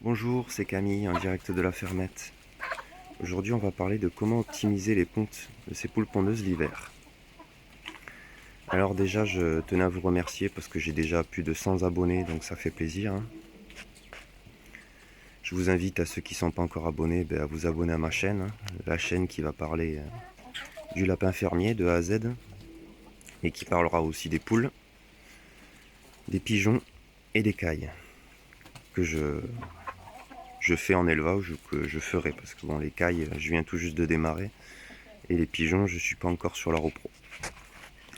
Bonjour, c'est Camille en direct de la fermette. Aujourd'hui, on va parler de comment optimiser les pontes de ces poules pondeuses l'hiver. Alors déjà, je tenais à vous remercier parce que j'ai déjà plus de 100 abonnés, donc ça fait plaisir, hein. Je vous invite à ceux qui ne sont pas encore abonnés à vous abonner à ma chaîne, hein, la chaîne qui va parler du lapin fermier de A à Z et qui parlera aussi des poules, des pigeons et des cailles que je fais en élevage ou que je ferai parce que bon, les cailles, je viens tout juste de démarrer et les pigeons, je suis pas encore sur la repro.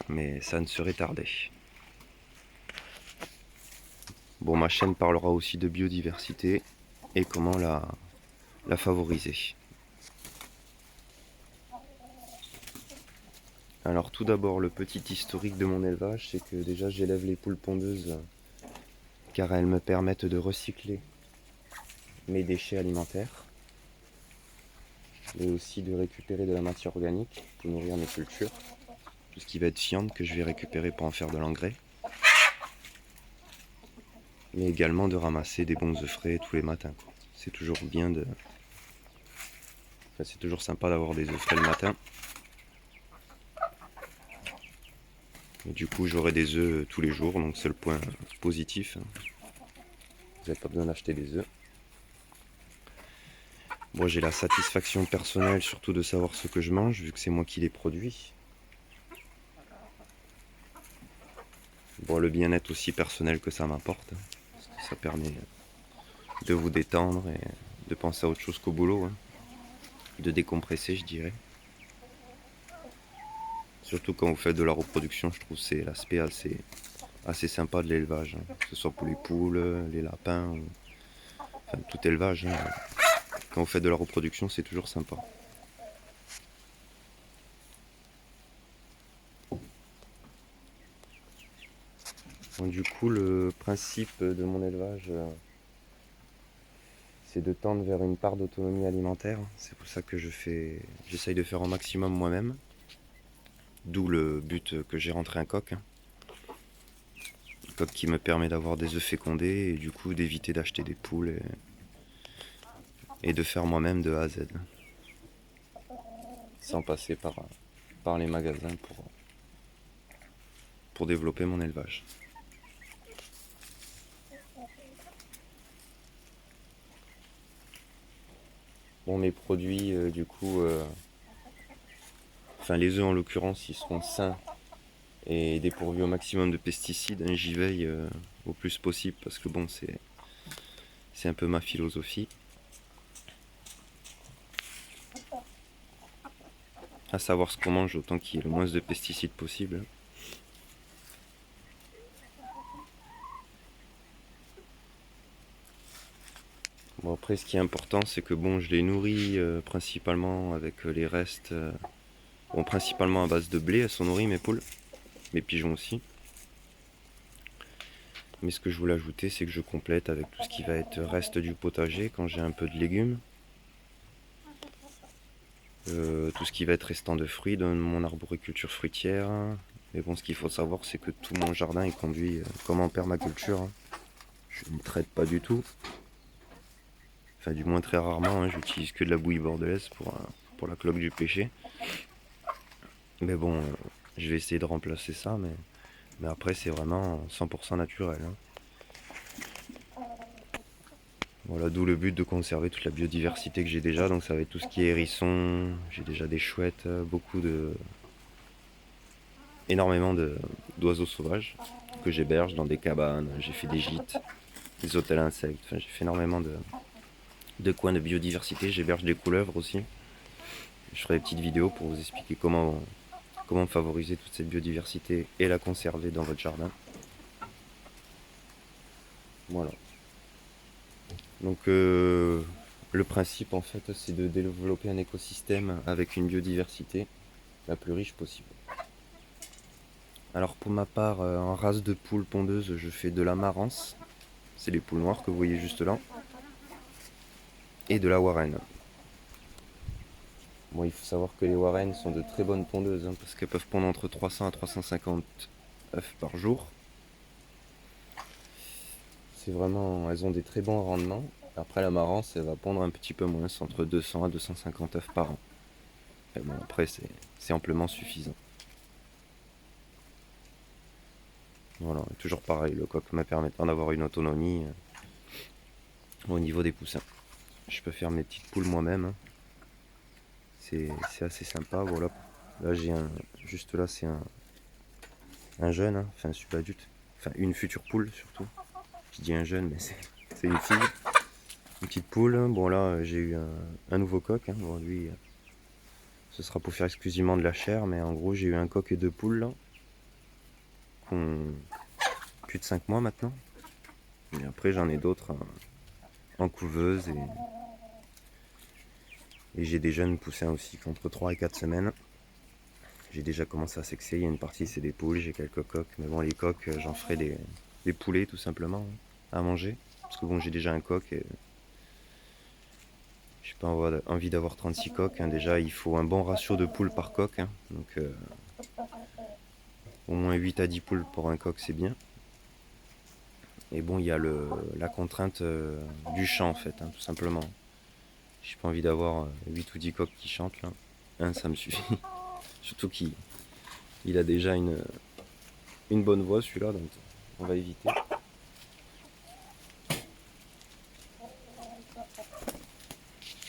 Mais ça ne serait tardé. Bon, ma chaîne parlera aussi de biodiversité et comment la favoriser. Alors tout d'abord, le petit historique de mon élevage, c'est que déjà j'élève les poules pondeuses car elles me permettent de recycler mes déchets alimentaires et aussi de récupérer de la matière organique pour nourrir mes cultures. Tout ce qui va être fiente que je vais récupérer pour en faire de l'engrais. Mais également de ramasser des bons œufs frais tous les matins. C'est toujours bien de... Enfin, c'est toujours sympa d'avoir des œufs frais le matin. Et du coup, j'aurai des œufs tous les jours, donc c'est le point positif. Vous n'avez pas besoin d'acheter des œufs. Moi, j'ai la satisfaction personnelle surtout de savoir ce que je mange, vu que c'est moi qui les produis. Bon, le bien-être aussi personnel que ça m'apporte, parce que ça permet de vous détendre et de penser à autre chose qu'au boulot, hein. De décompresser, je dirais. Surtout quand vous faites de la reproduction, je trouve que c'est l'aspect assez sympa de l'élevage, hein. Que ce soit pour les poules, les lapins, enfin tout élevage, hein. Quand vous faites de la reproduction, c'est toujours sympa. Bon, du coup, le principe de mon élevage, c'est de tendre vers une part d'autonomie alimentaire. C'est pour ça que j'essaye de faire au maximum moi-même. D'où le but que j'ai rentré un coq, hein. Un coq qui me permet d'avoir des œufs fécondés et du coup d'éviter d'acheter des poules et de faire moi-même de A à Z. Sans passer par les magasins pour développer mon élevage. Bon, mes produits, enfin les œufs en l'occurrence, ils seront sains et dépourvus au maximum de pesticides, hein. J'y veille au plus possible parce que bon, c'est un peu ma philosophie. À savoir ce qu'on mange, autant qu'il y ait le moins de pesticides possible. Bon, après, ce qui est important, c'est que bon, je les nourris principalement avec les restes, bon, principalement à base de blé. Elles sont nourries, mes poules, mes pigeons aussi. Mais ce que je voulais ajouter, c'est que je complète avec tout ce qui va être reste du potager quand j'ai un peu de légumes. Tout ce qui va être restant de fruits dans mon arboriculture fruitière. Mais bon, ce qu'il faut savoir, c'est que tout mon jardin est conduit comme en permaculture, hein. Je ne traite pas du tout. Enfin, du moins très rarement, hein. J'utilise que de la bouillie bordelaise pour la cloque du péché. Mais bon, je vais essayer de remplacer ça, mais après, c'est vraiment 100% naturel, hein. Voilà, d'où le but de conserver toute la biodiversité que j'ai déjà. Donc ça va être tout ce qui est hérissons, j'ai déjà des chouettes, énormément d'oiseaux sauvages que j'héberge dans des cabanes. J'ai fait des gîtes, des hôtels insectes. Enfin, j'ai fait énormément de coins de biodiversité. J'héberge des couleuvres aussi. Je ferai des petites vidéos pour vous expliquer comment favoriser toute cette biodiversité et la conserver dans votre jardin. Voilà. Donc le principe en fait, c'est de développer un écosystème avec une biodiversité la plus riche possible. Alors pour ma part, en race de poules pondeuses, je fais de la marance, c'est les poules noires que vous voyez juste là, et de la warren. Bon, il faut savoir que les warren sont de très bonnes pondeuses, hein, parce qu'elles peuvent pondre entre 300 à 350 œufs par jour. C'est vraiment, elles ont des très bons rendements. Après la marrance, elle va pondre un petit peu moins, c'est entre 200 à 250 œufs par an. Et bon, après, c'est amplement suffisant. Voilà, et toujours pareil, le coq me permettant d'avoir une autonomie au niveau des poussins. Je peux faire mes petites poules moi-même, hein. C'est assez sympa. Voilà. Là, juste là, c'est un jeune, hein, enfin un subadulte. Enfin, une future poule surtout. Je dis un jeune, mais c'est une fille. Une petite poule. Bon, là, j'ai eu un nouveau coq, hein. Bon, lui, ce sera pour faire exclusivement de la chair, mais en gros, j'ai eu un coq et deux poules là, qui ont plus de 5 mois maintenant. Et après, j'en ai d'autres en couveuse et j'ai des jeunes poussins aussi, qui ont entre 3 et 4 semaines. J'ai déjà commencé à sexer. Il y a une partie, c'est des poules, j'ai quelques coqs. Mais bon, les coqs, j'en ferai des poulets tout simplement, hein, à manger. Parce que bon, j'ai déjà un coq et j'ai pas envie d'avoir 36 coqs, hein. Déjà, il faut un bon ratio de poules par coq, hein. Donc, au moins 8 à 10 poules pour un coq, c'est bien. Et bon, il y a la contrainte du chant, en fait, hein, tout simplement. J'ai pas envie d'avoir 8 ou 10 coqs qui chantent, là. Un, ça me suffit. Surtout qu'il a déjà une bonne voix, celui-là, donc on va éviter.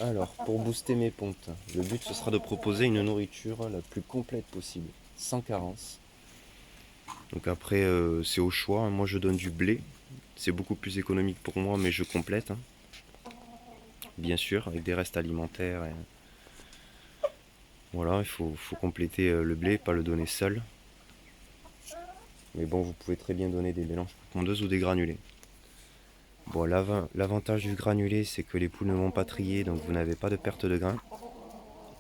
Alors, pour booster mes pontes, le but ce sera de proposer une nourriture la plus complète possible, sans carence. Donc après, c'est au choix, hein. Moi je donne du blé, c'est beaucoup plus économique pour moi, mais je complète, hein. Bien sûr, avec des restes alimentaires. Voilà, il faut compléter le blé, pas le donner seul. Mais bon, vous pouvez très bien donner des mélanges pondeuses ou des granulés. Bon, l'avantage du granulé, c'est que les poules ne vont pas trier, donc vous n'avez pas de perte de grains.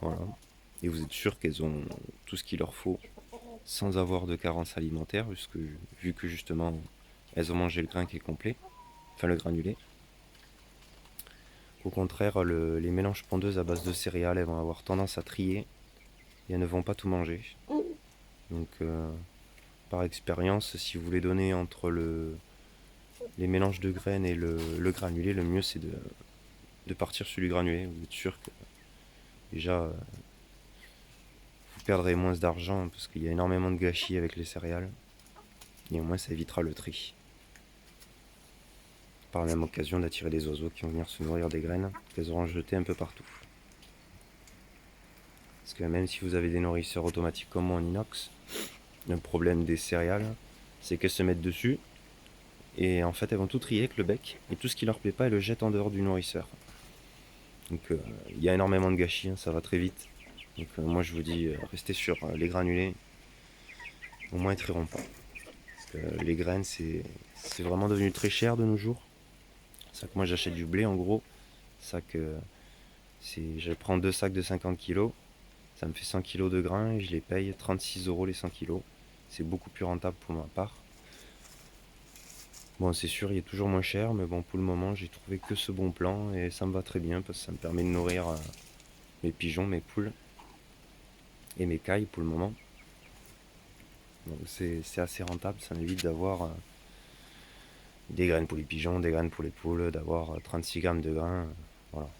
Voilà. Et vous êtes sûr qu'elles ont tout ce qu'il leur faut sans avoir de carence alimentaire, vu que justement elles ont mangé le grain qui est complet, enfin le granulé. Au contraire, les mélanges pondeuses à base de céréales, elles vont avoir tendance à trier et elles ne vont pas tout manger. Donc par expérience, si vous voulez donner entre les mélanges de graines et le granulé, le mieux c'est de partir sur du granulé. Vous êtes sûr que déjà vous perdrez moins d'argent parce qu'il y a énormément de gâchis avec les céréales. Et au moins ça évitera le tri. Par la même occasion d'attirer des oiseaux qui vont venir se nourrir des graines qu'elles auront jetées un peu partout. Parce que même si vous avez des nourrisseurs automatiques comme moi en inox, le problème des céréales, c'est qu'elles se mettent dessus et en fait elles vont tout trier avec le bec et tout ce qui leur plaît pas elles le jettent en dehors du nourrisseur. Donc il y a énormément de gâchis, hein, ça va très vite. Donc moi je vous dis restez sur les granulés, au moins ils triront pas. Parce que les graines c'est vraiment devenu très cher de nos jours. C'est ça que moi j'achète du blé en gros. Sac, je prends 2 sacs de 50 kg, ça me fait 100 kg de grains et je les paye 36 € les 100 kg. C'est beaucoup plus rentable pour ma part. Bon, c'est sûr, il est toujours moins cher, mais bon, pour le moment, j'ai trouvé que ce bon plan et ça me va très bien parce que ça me permet de nourrir mes pigeons, mes poules et mes cailles pour le moment. Donc c'est assez rentable, ça m'évite d'avoir des graines pour les pigeons, des graines pour les poules, d'avoir 36 grammes de grains. Voilà,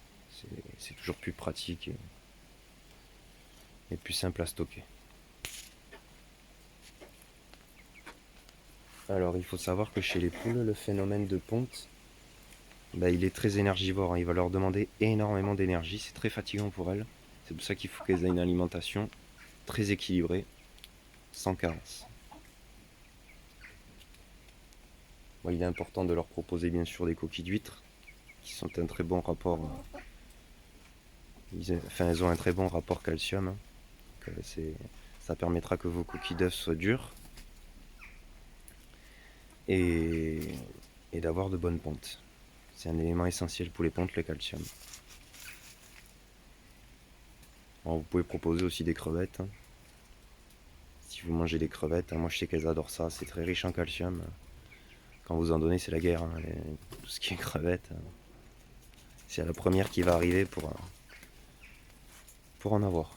c'est toujours plus pratique et plus simple à stocker. Alors il faut savoir que chez les poules, le phénomène de ponte, il est très énergivore, hein. Il va leur demander énormément d'énergie, c'est très fatigant pour elles. C'est pour ça qu'il faut qu'elles aient une alimentation très équilibrée, sans carence. Bon, il est important de leur proposer bien sûr des coquilles d'huîtres, qui sont un très bon rapport. Elles ont un très bon rapport calcium, hein. Donc, ça permettra que vos coquilles d'œufs soient dures et, et d'avoir de bonnes pontes. C'est un élément essentiel pour les pontes, le calcium. Alors, vous pouvez proposer aussi des crevettes, hein. Si vous mangez des crevettes, hein, moi je sais qu'elles adorent ça, c'est très riche en calcium. Quand vous en donnez, c'est la guerre, hein. Tout ce qui est crevettes, c'est la première qui va arriver pour en avoir.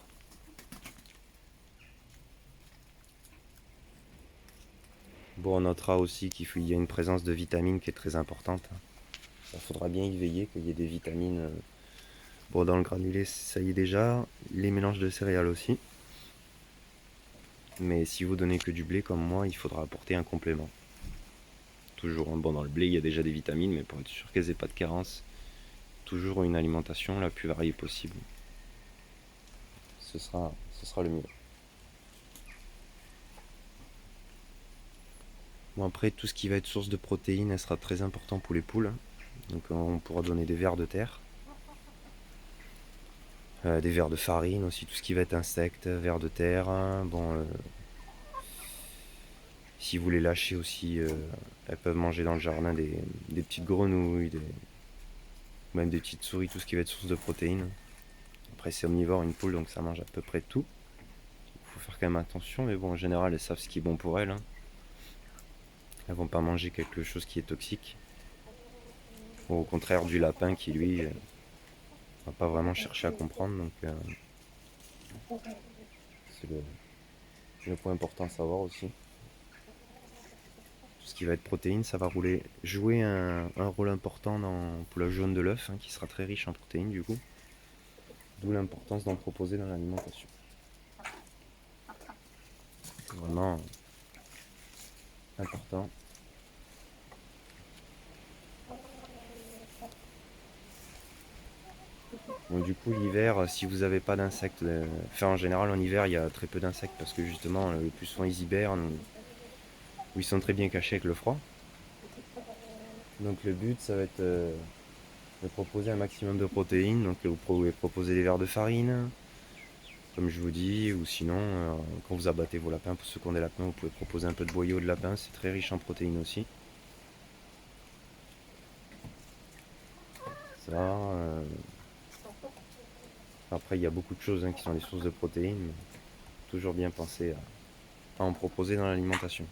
Bon, on notera aussi qu'il y a une présence de vitamines qui est très importante, hein. Il faudra bien y veiller qu'il y ait des vitamines. Bon, dans le granulé, ça y est déjà. Les mélanges de céréales aussi. Mais si vous donnez que du blé comme moi, il faudra apporter un complément. Toujours, bon, dans le blé, il y a déjà des vitamines, mais pour être sûr qu'elles n'aient pas de carence, toujours une alimentation la plus variée possible. Ce sera le mieux. Bon, après, tout ce qui va être source de protéines, elle sera très important pour les poules. Donc on pourra donner des vers de terre, des vers de farine aussi, tout ce qui va être insectes, vers de terre. Bon, si vous les lâchez aussi, elles peuvent manger dans le jardin des petites grenouilles, même des petites souris, tout ce qui va être source de protéines. Après c'est omnivore une poule, donc ça mange à peu près tout. Il faut faire quand même attention, mais bon en général elles savent ce qui est bon pour elles. Elles vont pas manger quelque chose qui est toxique. Ou au contraire du lapin qui lui va pas vraiment chercher à comprendre. Donc c'est le point important à savoir aussi. Tout ce qui va être protéines, ça va jouer un rôle important pour la jaune de l'œuf, qui sera très riche en protéines du coup. D'où l'importance d'en proposer dans l'alimentation. C'est vraiment important. Donc du coup l'hiver, si vous n'avez pas d'insectes, en général en hiver il y a très peu d'insectes parce que justement le plus souvent ils hibernent ou ils sont très bien cachés avec le froid. Donc le but ça va être de proposer un maximum de protéines. Donc vous pouvez proposer des verres de farine, comme je vous dis, ou sinon quand vous abattez vos lapins, pour ceux qui ont des lapins, vous pouvez proposer un peu de boyau de lapin, c'est très riche en protéines aussi. Ça, après il y a beaucoup de choses qui sont des sources de protéines, mais toujours bien penser à en proposer dans l'alimentation.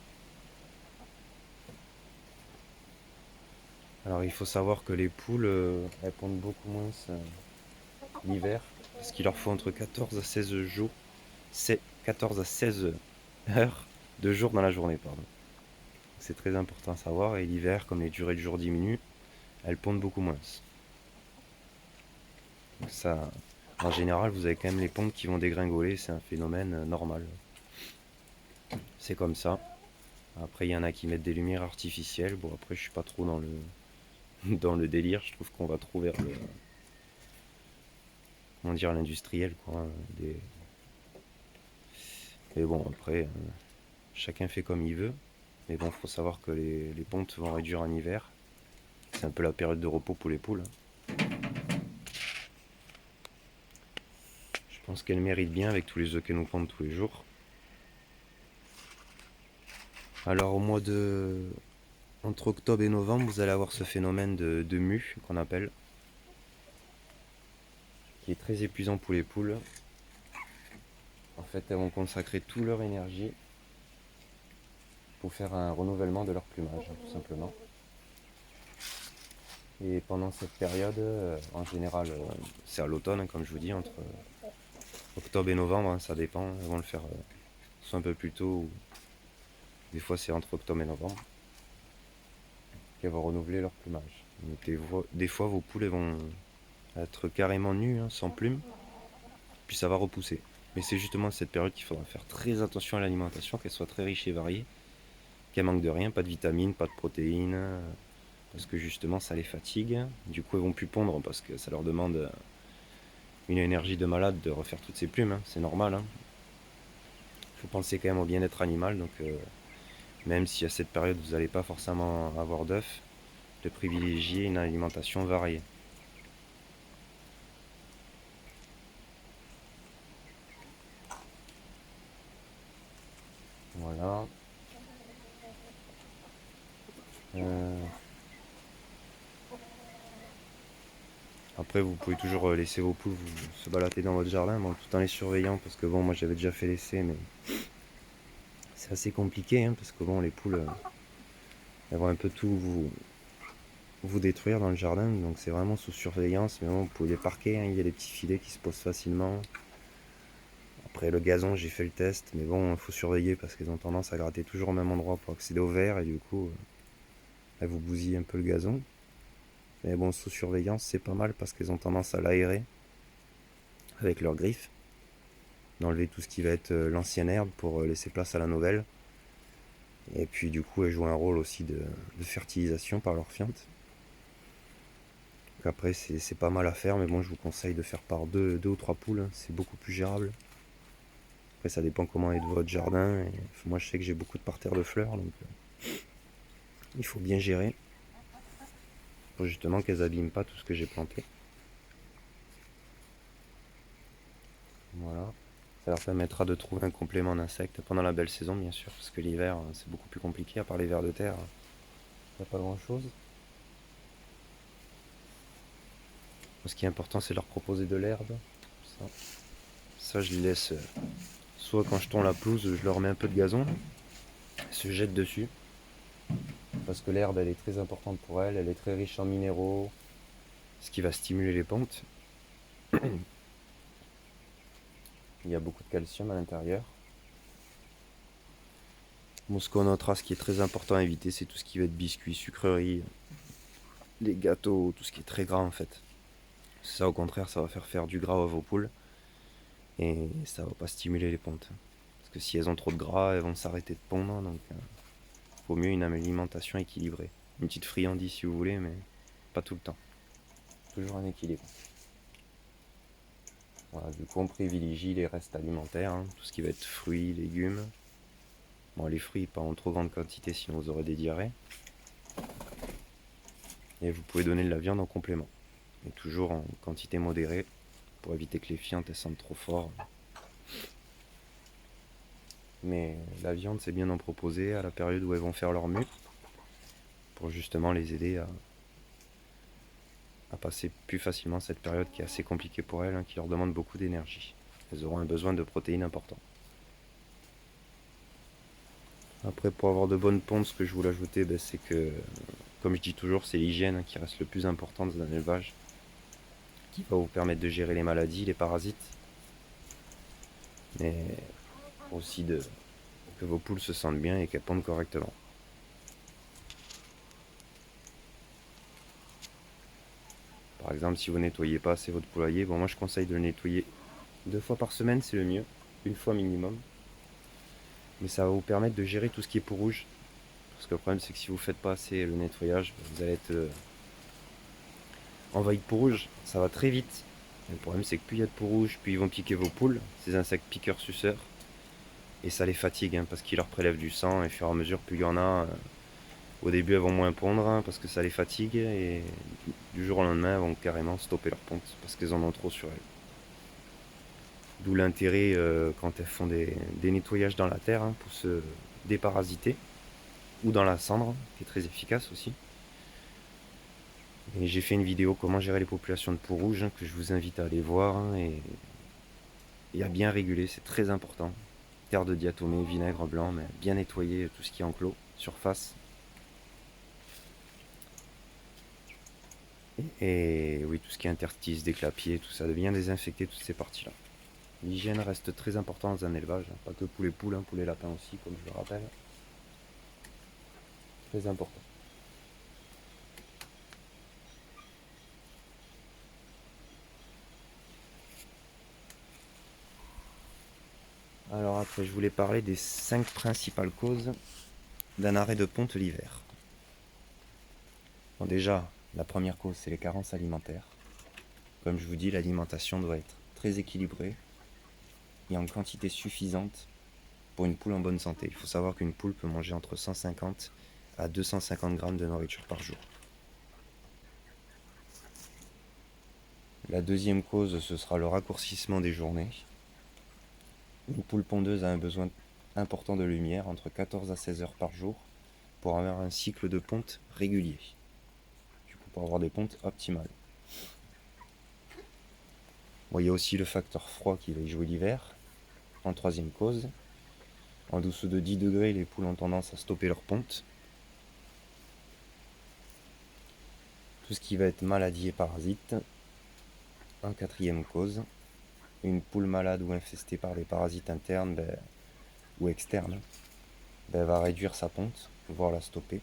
Alors il faut savoir que les poules elles pondent beaucoup moins l'hiver, parce qu'il leur faut entre 14 à 16 jours, 14 à 16 heures de jour dans la journée, pardon. C'est très important à savoir, et l'hiver, comme les durées de jour diminuent, elles pondent beaucoup moins. Donc ça, en général, vous avez quand même les pontes qui vont dégringoler, c'est un phénomène normal. C'est comme ça. Après, il y en a qui mettent des lumières artificielles. Bon, après, je suis pas trop dans le, dans le délire. Je trouve qu'on va trop vers le, comment dire, l'industriel, quoi. Mais bon, après, chacun fait comme il veut. Mais bon, faut savoir que les pontes vont réduire en hiver. C'est un peu la période de repos pour les poules. Je pense qu'elles méritent bien avec tous les œufs qu'elles nous pondent tous les jours. Alors au mois de... Entre octobre et novembre, vous allez avoir ce phénomène de mue qu'on appelle, qui est très épuisant pour les poules. En fait, elles vont consacrer toute leur énergie pour faire un renouvellement de leur plumage, tout simplement. Et pendant cette période, en général, c'est à l'automne, comme je vous dis, entre octobre et novembre, ça dépend. Elles vont le faire soit un peu plus tôt, ou des fois c'est entre octobre et novembre, qu'elles vont renouveler leur plumage. Donc, des fois, vos poules elles vont être carrément nues, sans plumes, puis ça va repousser. Mais c'est justement à cette période qu'il faudra faire très attention à l'alimentation, qu'elle soit très riche et variée, qu'elle manque de rien, pas de vitamines, pas de protéines, parce que justement ça les fatigue. Du coup, elles vont plus pondre parce que ça leur demande une énergie de malade de refaire toutes ces plumes, c'est normal. Il faut penser quand même au bien-être animal, donc même si à cette période vous n'allez pas forcément avoir d'œufs, de privilégier une alimentation variée. Voilà. Après, vous pouvez toujours laisser vos poules se balader dans votre jardin, bon, tout en les surveillant, parce que bon, moi j'avais déjà fait l'essai, mais c'est assez compliqué, parce que bon, les poules, elles vont un peu tout vous détruire dans le jardin, donc c'est vraiment sous surveillance. Mais bon, vous pouvez les parquer, il y a des petits filets qui se posent facilement. Après le gazon, j'ai fait le test, mais bon, il faut surveiller parce qu'elles ont tendance à gratter toujours au même endroit pour accéder au verre, et du coup, elles vous bousillent un peu le gazon. Mais bon, sous surveillance, c'est pas mal parce qu'elles ont tendance à l'aérer avec leurs griffes, d'enlever tout ce qui va être l'ancienne herbe pour laisser place à la nouvelle. Et puis du coup, elles jouent un rôle aussi de fertilisation par leur fiente. Donc après, c'est pas mal à faire, mais bon, je vous conseille de faire par deux ou trois poules, hein, c'est beaucoup plus gérable. Après, ça dépend comment est de votre jardin. Et moi, je sais que j'ai beaucoup de parterres de fleurs, donc il faut bien gérer pour justement qu'elles abîment pas tout ce que j'ai planté. Voilà. Ça leur permettra de trouver un complément d'insectes pendant la belle saison, bien sûr, parce que l'hiver, c'est beaucoup plus compliqué, à part les vers de terre. Il n'y a pas grand-chose. Ce qui est important, c'est leur proposer de l'herbe. Ça, je les laisse. Soit quand je tond la pelouse, je leur mets un peu de gazon, elles se jettent dessus. Parce que l'herbe, elle est très importante pour elles, elle est très riche en minéraux, ce qui va stimuler les pontes. Il y a beaucoup de calcium à l'intérieur. Bon, ce qu'on notera, ce qui est très important à éviter, c'est tout ce qui va être biscuits, sucreries, les gâteaux, tout ce qui est très gras en fait. Ça, au contraire, ça va faire du gras à vos poules et ça va pas stimuler les pontes. Parce que si elles ont trop de gras, elles vont s'arrêter de pondre, donc vaut mieux une alimentation équilibrée. Une petite friandise si vous voulez, mais pas tout le temps. Toujours un équilibre. Voilà, du coup, on privilégie les restes alimentaires, hein, tout ce qui va être fruits, légumes. Bon, les fruits, pas en trop grande quantité, sinon vous aurez des diarrhées. Et vous pouvez donner de la viande en complément. Et toujours en quantité modérée, pour éviter que les fientes elles sentent trop fort. Mais la viande, c'est bien d'en proposer à la période où elles vont faire leur mue, pour justement les aider à passer plus facilement cette période qui est assez compliquée pour elles, hein, qui leur demande beaucoup d'énergie. Elles auront un besoin de protéines important. Après, pour avoir de bonnes pontes, ce que je voulais ajouter, c'est que, comme je dis toujours, c'est l'hygiène qui reste le plus important dans un élevage, qui va vous permettre de gérer les maladies, les parasites, mais aussi que vos poules se sentent bien et qu'elles pondent correctement. Par exemple, si vous nettoyez pas assez votre poulailler, bon, moi je conseille de le nettoyer 2 fois par semaine, c'est le mieux, une fois minimum. Mais ça va vous permettre de gérer tout ce qui est peau rouge. Parce que le problème, c'est que si vous faites pas assez le nettoyage, vous allez être envahi de peau rouge. Ça va très vite. Et le problème, c'est que plus il y a de peau rouge, plus ils vont piquer vos poules, ces insectes piqueurs-suceurs. Et ça les fatigue, hein, parce qu'ils leur prélèvent du sang. Et au fur et à mesure, plus il y en a, au début, elles vont moins pondre, hein, parce que ça les fatigue. Et du jour au lendemain, elles vont carrément stopper leur ponte, parce qu'elles en ont trop sur elles. D'où l'intérêt, quand elles font des nettoyages dans la terre, hein, pour se déparasiter, ou dans la cendre, qui est très efficace aussi. Et j'ai fait une vidéo comment gérer les populations de peau rouge, hein, que je vous invite à aller voir, hein, et à bien réguler, c'est très important. Terre de diatomée, vinaigre blanc, mais bien nettoyer tout ce qui est enclos, surface. Et oui, tout ce qui est interstice, déclapier, tout ça, de bien désinfecter toutes ces parties-là. L'hygiène reste très importante dans un élevage, hein, pas que pour les poules, hein, pour les lapins aussi, comme je le rappelle. Très important. Alors après, je voulais parler des 5 principales causes d'un arrêt de ponte l'hiver. Bon, déjà, la première cause, c'est les carences alimentaires. Comme je vous dis, l'alimentation doit être très équilibrée et en quantité suffisante pour une poule en bonne santé. Il faut savoir qu'une poule peut manger entre 150 à 250 grammes de nourriture par jour. La deuxième cause, ce sera le raccourcissement des journées. Une poule pondeuse a un besoin important de lumière, entre 14 à 16 heures par jour, pour avoir un cycle de ponte régulier. Du coup, pour avoir des pontes optimales. Bon, il y a aussi le facteur froid qui va y jouer l'hiver. En troisième cause, en dessous de 10 degrés, les poules ont tendance à stopper leur ponte. Tout ce qui va être maladie et parasites. En quatrième cause, une poule malade ou infestée par des parasites internes ou externes va réduire sa ponte, voire la stopper.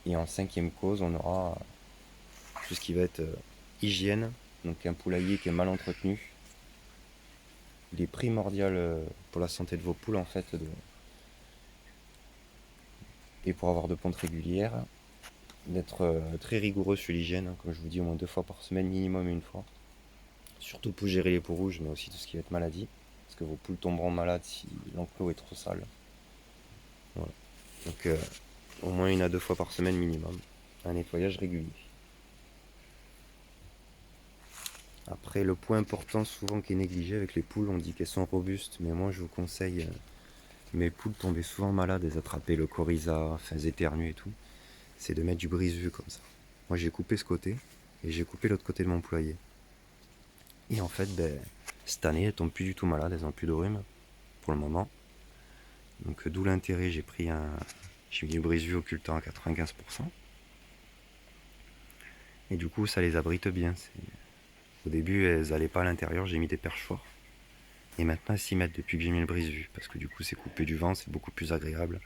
Et en cinquième cause, on aura tout ce qui va être hygiène. Donc un poulailler qui est mal entretenu. Il est primordial pour la santé de vos poules en fait et pour avoir de pontes régulières, d'être très rigoureux sur l'hygiène, hein, comme je vous dis, au moins 2 fois par semaine, minimum une fois. Surtout pour gérer les peaux rouges, mais aussi tout ce qui va être maladie. Parce que vos poules tomberont malades si l'enclos est trop sale. Voilà. Donc au moins 1 à 2 fois par semaine minimum. Un nettoyage régulier. Après, le point important souvent qui est négligé avec les poules, on dit qu'elles sont robustes, mais moi je vous conseille, mes poules tombaient souvent malades, elles attrapaient le coryza, enfin elles éternuaient et tout, c'est de mettre du brise-vue comme ça. Moi j'ai coupé ce côté, et j'ai coupé l'autre côté de mon poulailler. Et en fait, cette année, elles tombent plus du tout malades, elles n'ont plus de rhume, pour le moment. Donc d'où l'intérêt, j'ai mis du brise-vue occultant à 95%. Et du coup, ça les abrite bien. Au début, elles n'allaient pas à l'intérieur, j'ai mis des perchoirs. Et maintenant, elles s'y mettent depuis que j'ai mis le brise-vue. Parce que du coup, c'est coupé du vent, c'est beaucoup plus agréable.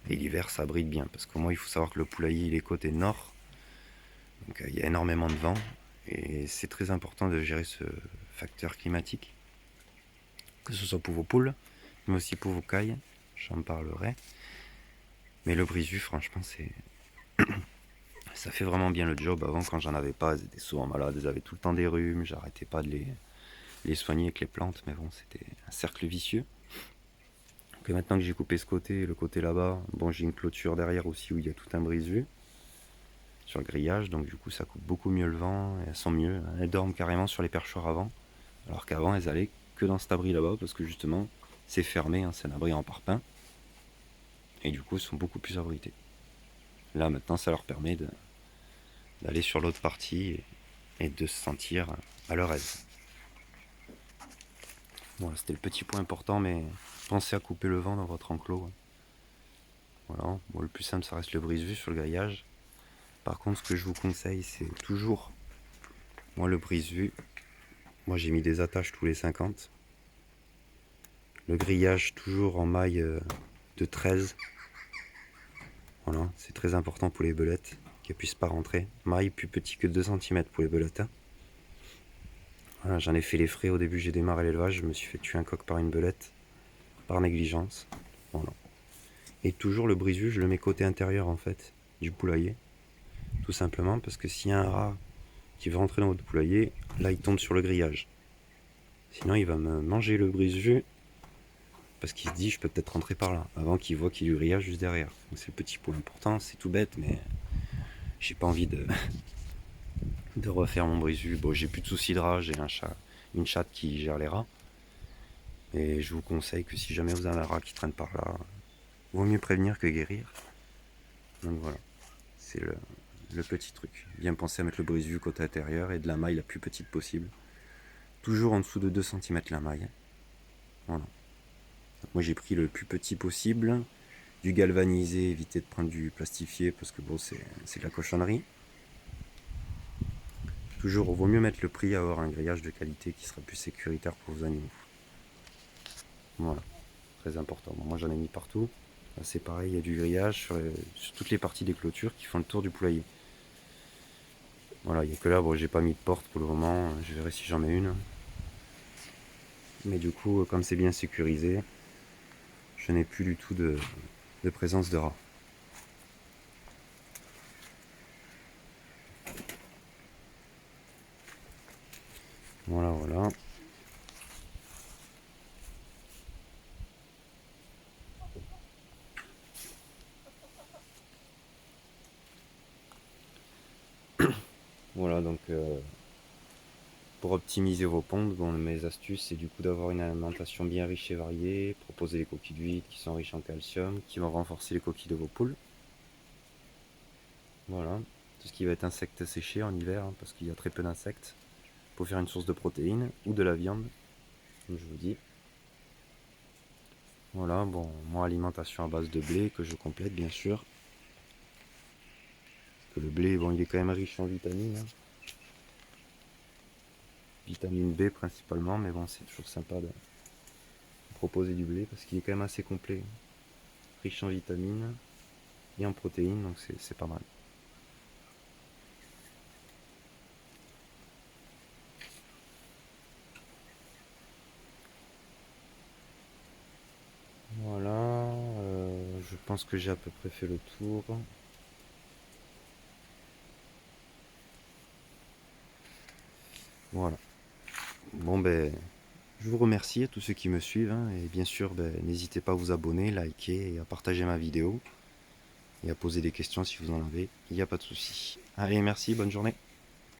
Et l'hiver, ça abrite bien. Parce que moi, il faut savoir que le poulailler, il est côté nord. Donc il y a énormément de vent. Et c'est très important de gérer ce facteur climatique. Que ce soit pour vos poules, mais aussi pour vos cailles. J'en parlerai. Mais le brise-vue, franchement, ça fait vraiment bien le job. Avant, quand j'en avais pas, elles étaient souvent malades. Elles avaient tout le temps des rhumes. J'arrêtais pas de les soigner avec les plantes. Mais bon, c'était un cercle vicieux. Que maintenant que j'ai coupé ce côté, le côté là-bas, bon, j'ai une clôture derrière aussi où il y a tout un brise-vue sur le grillage, donc du coup ça coupe beaucoup mieux le vent, et elles sont mieux, elles dorment carrément sur les perchoirs avant, alors qu'avant elles allaient que dans cet abri là-bas parce que justement c'est fermé, hein, c'est un abri en parpaing, et du coup elles sont beaucoup plus abritées. Là maintenant ça leur permet d'aller sur l'autre partie et de se sentir à leur aise. Voilà, c'était le petit point important, mais pensez à couper le vent dans votre enclos. Voilà, bon, le plus simple ça reste le brise-vue sur le grillage. Par contre, ce que je vous conseille, c'est toujours, moi le brise-vue, moi j'ai mis des attaches tous les 50. Le grillage toujours en maille de 13. Voilà, c'est très important pour les belettes, qu'elles puissent pas rentrer. Maille plus petit que 2 cm pour les belettes. Voilà, j'en ai fait les frais au début, j'ai démarré l'élevage, je me suis fait tuer un coq par une belette, par négligence. Voilà. Et toujours le brise-vue, je le mets côté intérieur en fait, du poulailler. Tout simplement parce que s'il y a un rat qui veut rentrer dans votre poulailler, là il tombe sur le grillage. Sinon il va me manger le brise-vue parce qu'il se dit je peux peut-être rentrer par là avant qu'il voit qu'il y a du grillage juste derrière. Donc c'est le petit point important, c'est tout bête, mais j'ai pas envie de refaire mon brise-vue. Bon, j'ai plus de soucis de rat, j'ai une chatte qui gère les rats. Et je vous conseille que si jamais vous avez un rat qui traîne par là, vaut mieux prévenir que guérir. Donc voilà, c'est le petit truc. Bien penser à mettre le brise-vue côté intérieur et de la maille la plus petite possible. Toujours en dessous de 2 cm la maille. Voilà. Donc moi j'ai pris le plus petit possible, du galvanisé, éviter de prendre du plastifié parce que bon c'est de la cochonnerie. Toujours, il vaut mieux mettre le prix à avoir un grillage de qualité qui sera plus sécuritaire pour vos animaux. Voilà, très important. Bon, moi j'en ai mis partout. Là, c'est pareil, il y a du grillage sur toutes les parties des clôtures qui font le tour du poulailler. Voilà, il n'y a que là, bon, j'ai pas mis de porte pour le moment, je verrai si j'en mets une. Mais du coup, comme c'est bien sécurisé, je n'ai plus du tout de présence de rats. Voilà, voilà. Voilà, donc pour optimiser vos pontes, bon, mes astuces, c'est du coup d'avoir une alimentation bien riche et variée, proposer des coquilles d'huile qui sont riches en calcium, qui vont renforcer les coquilles de vos poules. Voilà, tout ce qui va être insectes séchés en hiver, hein, parce qu'il y a très peu d'insectes, pour faire une source de protéines ou de la viande, comme je vous dis. Voilà, bon, moi alimentation à base de blé que je complète bien sûr. Parce que le blé, bon, il est quand même riche en vitamines. Hein. Vitamine B principalement, mais bon, c'est toujours sympa de proposer du blé parce qu'il est quand même assez complet. Riche en vitamines et en protéines, donc c'est pas mal. Voilà, je pense que j'ai à peu près fait le tour. Voilà. Bon ben, je vous remercie à tous ceux qui me suivent, hein, et bien sûr, ben, n'hésitez pas à vous abonner, liker et à partager ma vidéo et à poser des questions si vous en avez. Il n'y a pas de souci. Allez, merci, bonne journée.